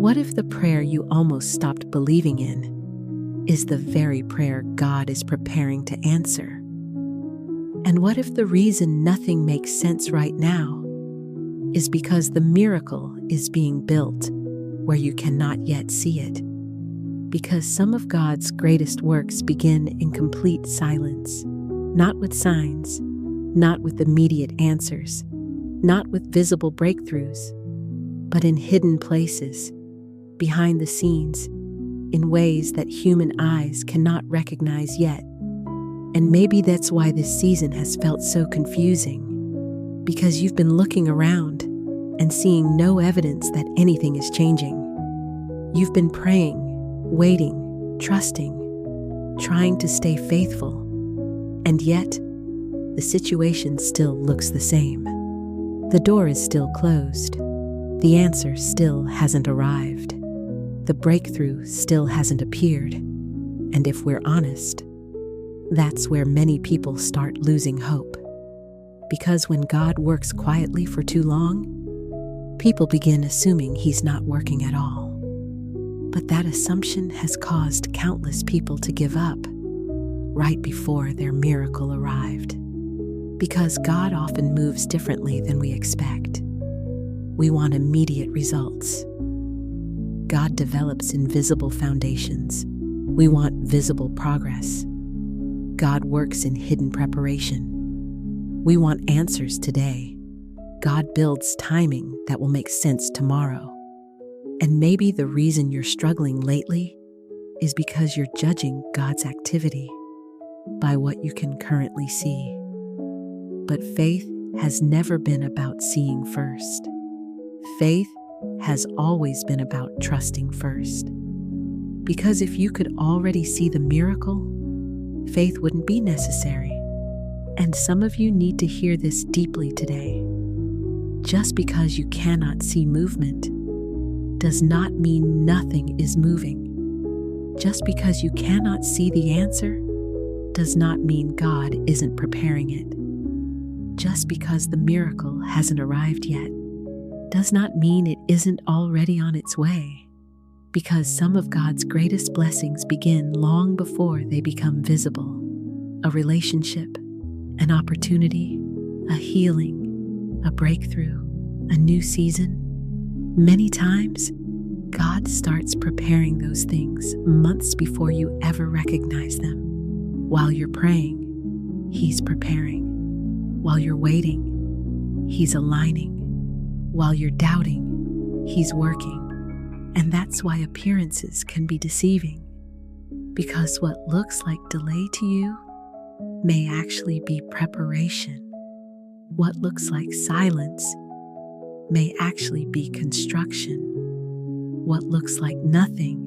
What if the prayer you almost stopped believing in is the very prayer God is preparing to answer? And what if the reason nothing makes sense right now is because the miracle is being built where you cannot yet see it? Because some of God's greatest works begin in complete silence, not with signs, not with immediate answers, not with visible breakthroughs, but in hidden places, behind the scenes, in ways that human eyes cannot recognize yet. And maybe that's why this season has felt so confusing, because you've been looking around and seeing no evidence that anything is changing. You've been praying, waiting, trusting, trying to stay faithful, and yet the situation still looks the same. The door is still closed. The answer still hasn't arrived. The breakthrough still hasn't appeared. And if we're honest, that's where many people start losing hope. Because when God works quietly for too long, people begin assuming He's not working at all. But that assumption has caused countless people to give up right before their miracle arrived. Because God often moves differently than we expect. We want immediate results. God develops invisible foundations. We want visible progress. God works in hidden preparation. We want answers today. God builds timing that will make sense tomorrow. And maybe the reason you're struggling lately is because you're judging God's activity by what you can currently see. But faith has never been about seeing first. Faith has always been about trusting first. Because if you could already see the miracle, faith wouldn't be necessary. And some of you need to hear this deeply today. Just because you cannot see movement does not mean nothing is moving. Just because you cannot see the answer does not mean God isn't preparing it. Just because the miracle hasn't arrived yet does not mean it isn't already on its way. Because some of God's greatest blessings begin long before they become visible. A relationship, an opportunity, a healing, a breakthrough, a new season. Many times, God starts preparing those things months before you ever recognize them. While you're praying, He's preparing. While you're waiting, He's aligning. While you're doubting, He's working. And that's why appearances can be deceiving. Because what looks like delay to you may actually be preparation. What looks like silence may actually be construction. What looks like nothing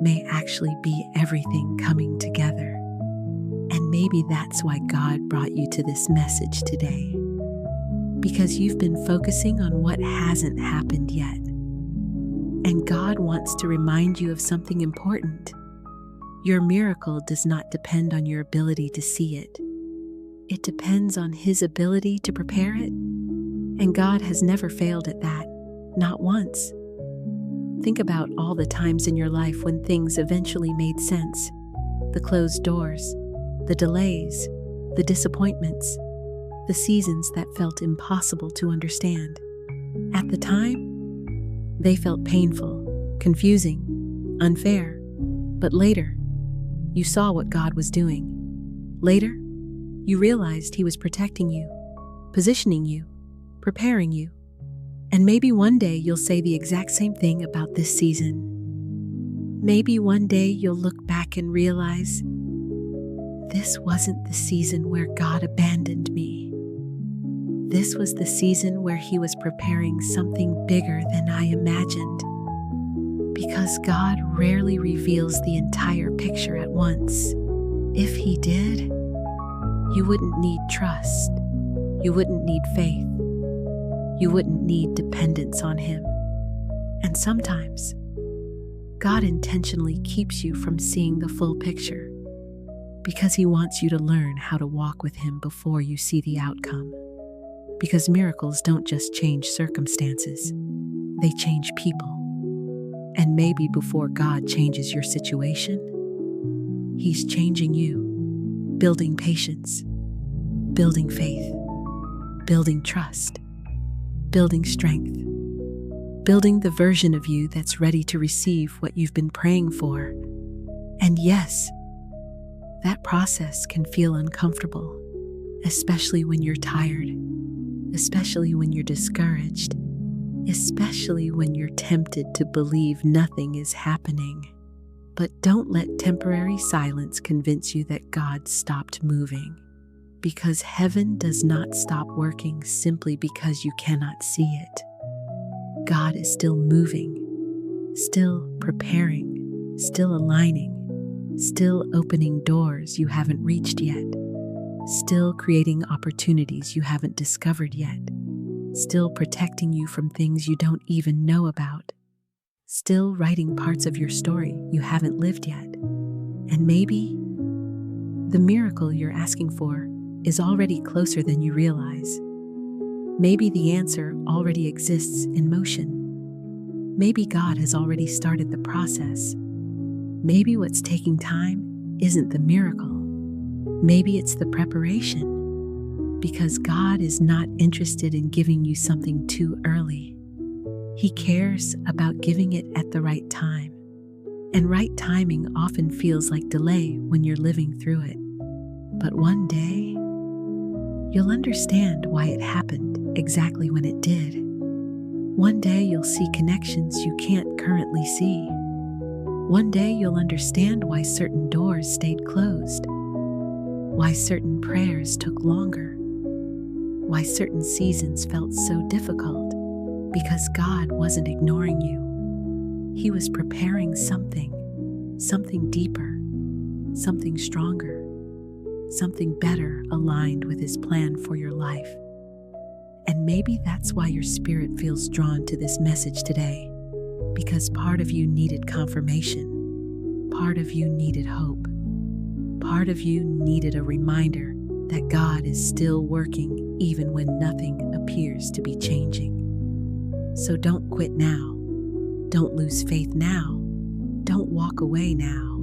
may actually be everything coming together. And maybe that's why God brought you to this message today. Because you've been focusing on what hasn't happened yet. And God wants to remind you of something important. Your miracle does not depend on your ability to see it. It depends on His ability to prepare it. And God has never failed at that, not once. Think about all the times in your life when things eventually made sense. The closed doors, the delays, the disappointments, the seasons that felt impossible to understand. At the time, they felt painful, confusing, unfair. But later, you saw what God was doing. Later, you realized He was protecting you, positioning you, preparing you. And maybe one day you'll say the exact same thing about this season. Maybe one day you'll look back and realize, this wasn't the season where God abandoned me. This was the season where He was preparing something bigger than I imagined. Because God rarely reveals the entire picture at once. If He did, you wouldn't need trust. You wouldn't need faith. You wouldn't need dependence on Him. And sometimes, God intentionally keeps you from seeing the full picture because He wants you to learn how to walk with Him before you see the outcome. Because miracles don't just change circumstances, they change people. And maybe before God changes your situation, He's changing you, building patience, building faith, building trust, building strength, building the version of you that's ready to receive what you've been praying for. And yes, that process can feel uncomfortable, especially when you're tired, especially when you're discouraged, especially when you're tempted to believe nothing is happening. But don't let temporary silence convince you that God stopped moving, because heaven does not stop working simply because you cannot see it. God is still moving, still preparing, still aligning, still opening doors you haven't reached yet, still creating opportunities you haven't discovered yet, still protecting you from things you don't even know about, still writing parts of your story you haven't lived yet. And maybe the miracle you're asking for is already closer than you realize. Maybe the answer already exists in motion. Maybe God has already started the process. Maybe what's taking time isn't the miracle. Maybe it's the preparation. Because God is not interested in giving you something too early. He cares about giving it at the right time. And right timing often feels like delay when you're living through it. But one day, you'll understand why it happened exactly when it did. One day you'll see connections you can't currently see. One day you'll understand why certain doors stayed closed, why certain prayers took longer, why certain seasons felt so difficult, because God wasn't ignoring you. He was preparing something deeper, something stronger, something better aligned with His plan for your life. And maybe that's why your spirit feels drawn to this message today, because part of you needed confirmation, part of you needed hope, part of you needed a reminder that God is still working even when nothing appears to be changing. So don't quit now, don't lose faith now, don't walk away now,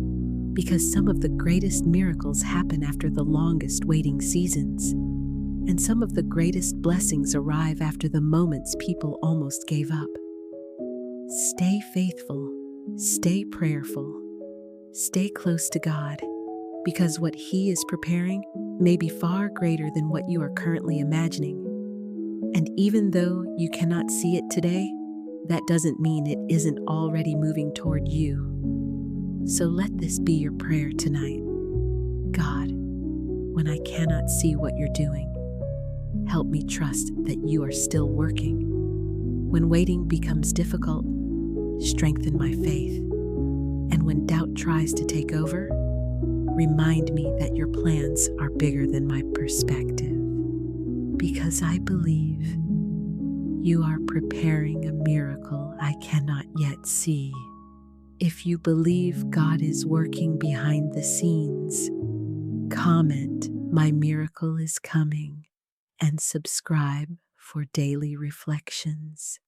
because some of the greatest miracles happen after the longest waiting seasons. And some of the greatest blessings arrive after the moments people almost gave up. Stay faithful, stay prayerful, stay close to God, because what He is preparing may be far greater than what you are currently imagining. And even though you cannot see it today, that doesn't mean it isn't already moving toward you. So let this be your prayer tonight. God, when I cannot see what you're doing, help me trust that you are still working. When waiting becomes difficult, strengthen my faith. And when doubt tries to take over, remind me that your plans are bigger than my perspective. Because I believe you are preparing a miracle I cannot yet see. If you believe God is working behind the scenes, comment, "My miracle is coming," and subscribe for daily reflections.